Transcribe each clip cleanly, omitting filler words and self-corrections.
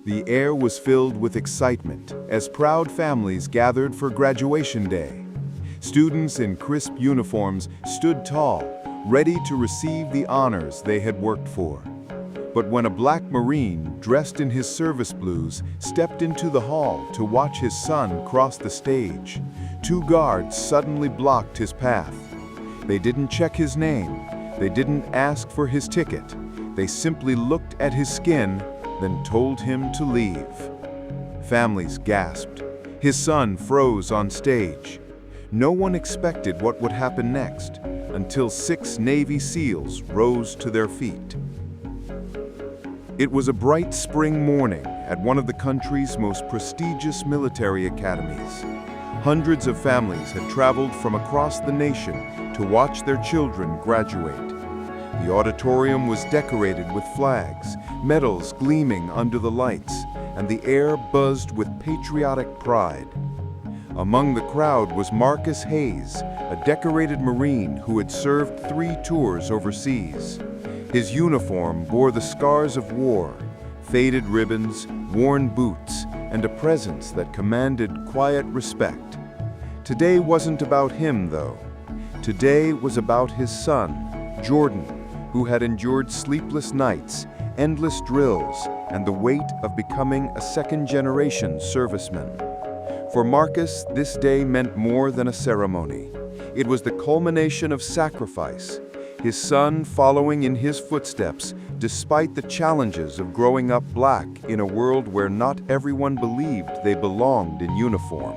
The air was filled with excitement as proud families gathered for graduation day. Students in crisp uniforms stood tall, ready to receive the honors they had worked for. But when a black Marine, dressed in his service blues, stepped into the hall to watch his son cross the stage, two guards suddenly blocked his path. They didn't check his name. They didn't ask for his ticket. They simply looked at his skin, then told him to leave. Families gasped. His son froze on stage. No one expected what would happen next, until 6 Navy SEALs rose to their feet. It was a bright spring morning at one of the country's most prestigious military academies. Hundreds of families had traveled from across the nation to watch their children graduate. The auditorium was decorated with flags, medals gleaming under the lights, and the air buzzed with patriotic pride. Among the crowd was Marcus Hayes, a decorated Marine who had served 3 tours overseas. His uniform bore the scars of war, faded ribbons, worn boots, and a presence that commanded quiet respect. Today wasn't about him, though. Today was about his son, Jordan, who had endured sleepless nights, endless drills, and the weight of becoming a second-generation serviceman. For Marcus, this day meant more than a ceremony. It was the culmination of sacrifice, his son following in his footsteps despite the challenges of growing up black in a world where not everyone believed they belonged in uniform.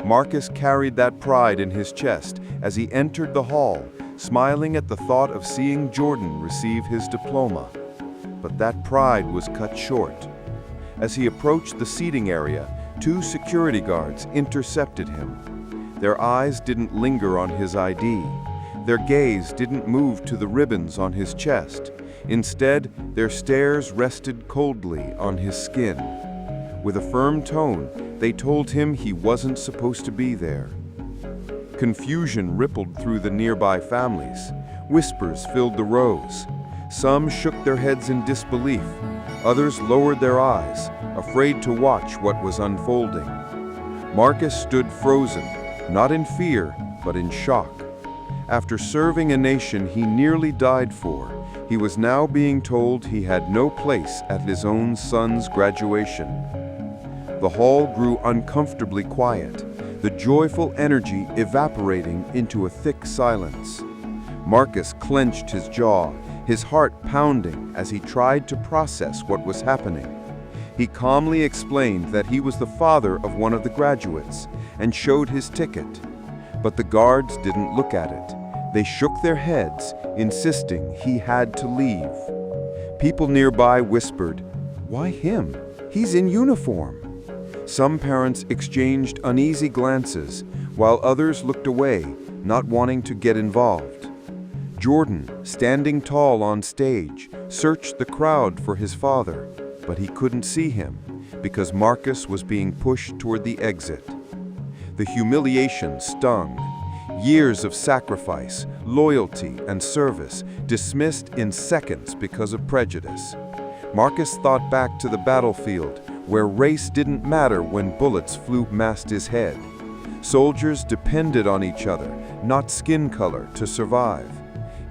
Marcus carried that pride in his chest as he entered the hall, smiling at the thought of seeing Jordan receive his diploma. But that pride was cut short. As he approached the seating area, 2 security guards intercepted him. Their eyes didn't linger on his ID. Their gaze didn't move to the ribbons on his chest. Instead, their stares rested coldly on his skin. With a firm tone, they told him he wasn't supposed to be there. Confusion rippled through the nearby families. Whispers filled the rows. Some shook their heads in disbelief. Others lowered their eyes, afraid to watch what was unfolding. Marcus stood frozen, not in fear, but in shock. After serving a nation he nearly died for, he was now being told he had no place at his own son's graduation. The hall grew uncomfortably quiet, the joyful energy evaporating into a thick silence. Marcus clenched his jaw, his heart pounding as he tried to process what was happening. He calmly explained that he was the father of one of the graduates and showed his ticket. But the guards didn't look at it. They shook their heads, insisting he had to leave. People nearby whispered, "Why him? He's in uniform." Some parents exchanged uneasy glances, while others looked away, not wanting to get involved. Jordan, standing tall on stage, searched the crowd for his father, but he couldn't see him because Marcus was being pushed toward the exit. The humiliation stung. Years of sacrifice, loyalty, and service dismissed in seconds because of prejudice. Marcus thought back to the battlefield, where race didn't matter when bullets flew past his head. Soldiers depended on each other, not skin color, to survive.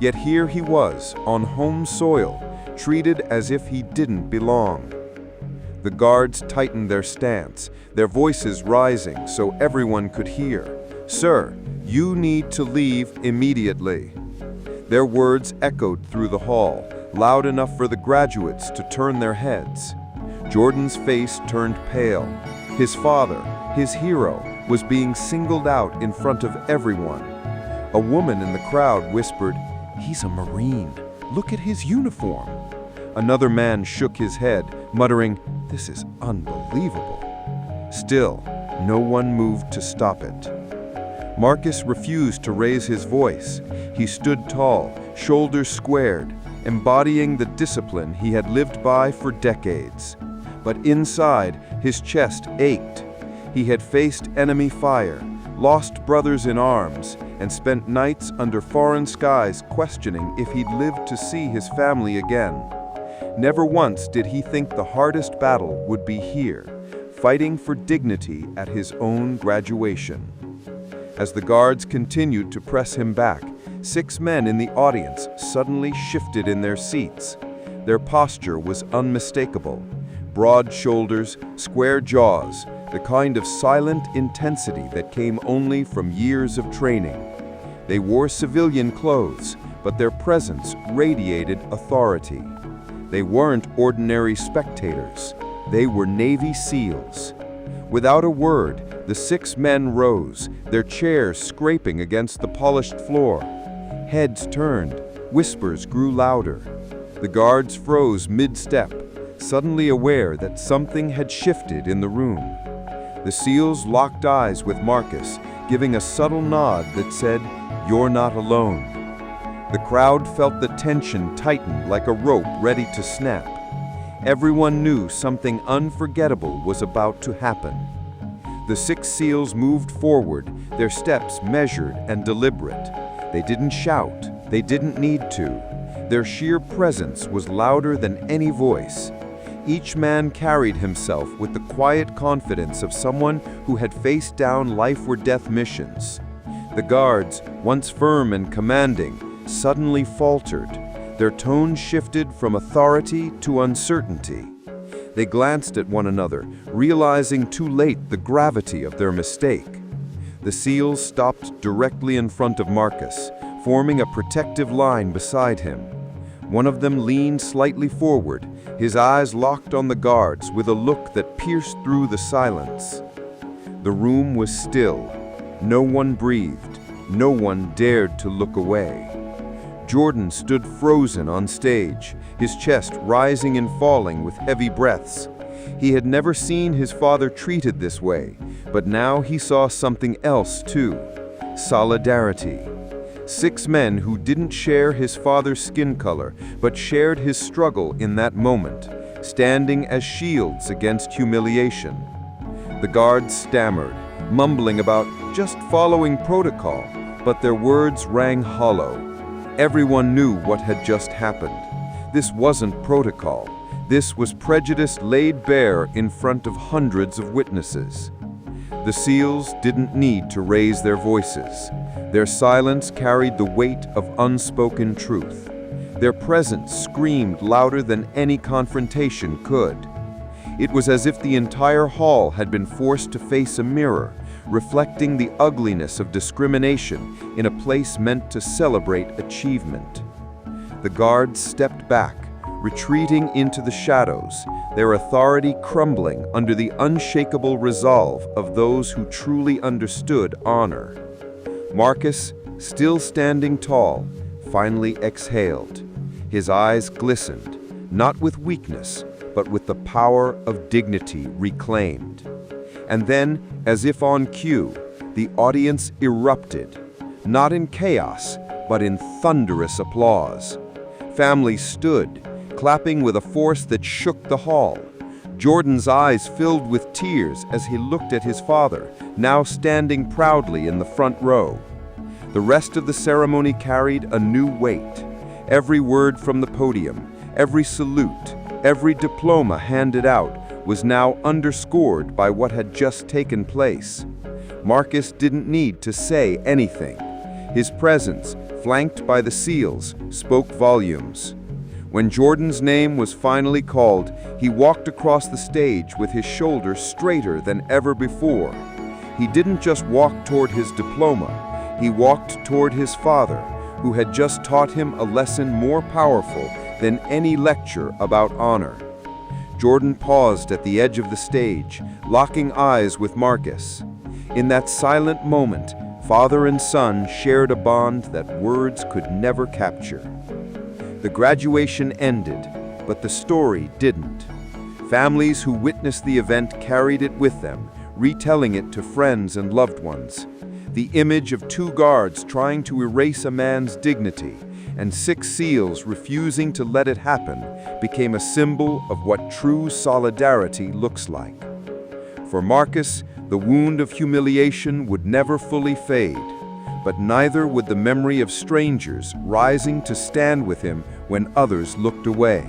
Yet here he was, on home soil, treated as if he didn't belong. The guards tightened their stance, their voices rising so everyone could hear. "Sir, you need to leave immediately." Their words echoed through the hall, loud enough for the graduates to turn their heads. Jordan's face turned pale. His father, his hero, was being singled out in front of everyone. A woman in the crowd whispered, "He's a Marine. Look at his uniform." Another man shook his head, muttering, "This is unbelievable." Still, no one moved to stop it. Marcus refused to raise his voice. He stood tall, shoulders squared, embodying the discipline he had lived by for decades. But inside, his chest ached. He had faced enemy fire, lost brothers in arms, and spent nights under foreign skies questioning if he'd live to see his family again. Never once did he think the hardest battle would be here, fighting for dignity at his own graduation. As the guards continued to press him back, 6 men in the audience suddenly shifted in their seats. Their posture was unmistakable. Broad shoulders, square jaws, the kind of silent intensity that came only from years of training. They wore civilian clothes, but their presence radiated authority. They weren't ordinary spectators. They were Navy SEALs. Without a word, the 6 men rose, their chairs scraping against the polished floor. Heads turned, whispers grew louder. The guards froze mid-step, suddenly aware that something had shifted in the room. The SEALs locked eyes with Marcus, giving a subtle nod that said, "You're not alone." The crowd felt the tension tighten like a rope ready to snap. Everyone knew something unforgettable was about to happen. The 6 SEALs moved forward, their steps measured and deliberate. They didn't shout, they didn't need to. Their sheer presence was louder than any voice. Each man carried himself with the quiet confidence of someone who had faced down life-or-death missions. The guards, once firm and commanding, suddenly faltered. Their tone shifted from authority to uncertainty. They glanced at one another, realizing too late the gravity of their mistake. The SEALs stopped directly in front of Marcus, forming a protective line beside him. One of them leaned slightly forward, his eyes locked on the guards with a look that pierced through the silence. The room was still. No one breathed. No one dared to look away. Jordan stood frozen on stage, his chest rising and falling with heavy breaths. He had never seen his father treated this way, but now he saw something else too: solidarity. 6 men who didn't share his father's skin color, but shared his struggle in that moment, standing as shields against humiliation. The guards stammered, mumbling about just following protocol, but their words rang hollow. Everyone knew what had just happened. This wasn't protocol. This was prejudice laid bare in front of hundreds of witnesses. The SEALs didn't need to raise their voices. Their silence carried the weight of unspoken truth. Their presence screamed louder than any confrontation could. It was as if the entire hall had been forced to face a mirror, reflecting the ugliness of discrimination in a place meant to celebrate achievement. The guards stepped back, retreating into the shadows, their authority crumbling under the unshakable resolve of those who truly understood honor. Marcus, still standing tall, finally exhaled. His eyes glistened, not with weakness, but with the power of dignity reclaimed. And then, as if on cue, the audience erupted, not in chaos, but in thunderous applause. Families stood, clapping with a force that shook the hall. Jordan's eyes filled with tears as he looked at his father, now standing proudly in the front row. The rest of the ceremony carried a new weight. Every word from the podium, every salute, every diploma handed out was now underscored by what had just taken place. Marcus didn't need to say anything. His presence, flanked by the SEALs, spoke volumes. When Jordan's name was finally called, he walked across the stage with his shoulders straighter than ever before. He didn't just walk toward his diploma, he walked toward his father, who had just taught him a lesson more powerful than any lecture about honor. Jordan paused at the edge of the stage, locking eyes with Marcus. In that silent moment, father and son shared a bond that words could never capture. The graduation ended, but the story didn't. Families who witnessed the event carried it with them, retelling it to friends and loved ones. The image of 2 guards trying to erase a man's dignity and 6 SEALs refusing to let it happen became a symbol of what true solidarity looks like. For Marcus, the wound of humiliation would never fully fade, but neither would the memory of strangers rising to stand with him when others looked away.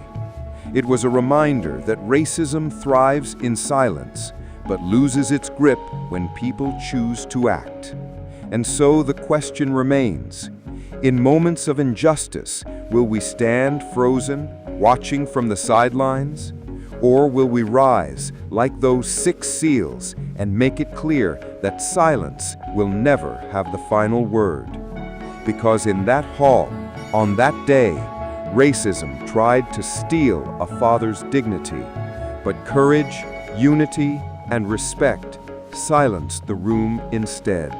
It was a reminder that racism thrives in silence, but loses its grip when people choose to act. And so the question remains, in moments of injustice, will we stand frozen, watching from the sidelines? Or will we rise, like those 6 seals, and make it clear that silence will never have the final word? Because in that hall, on that day, racism tried to steal a father's dignity, but courage, unity, and respect silenced the room instead.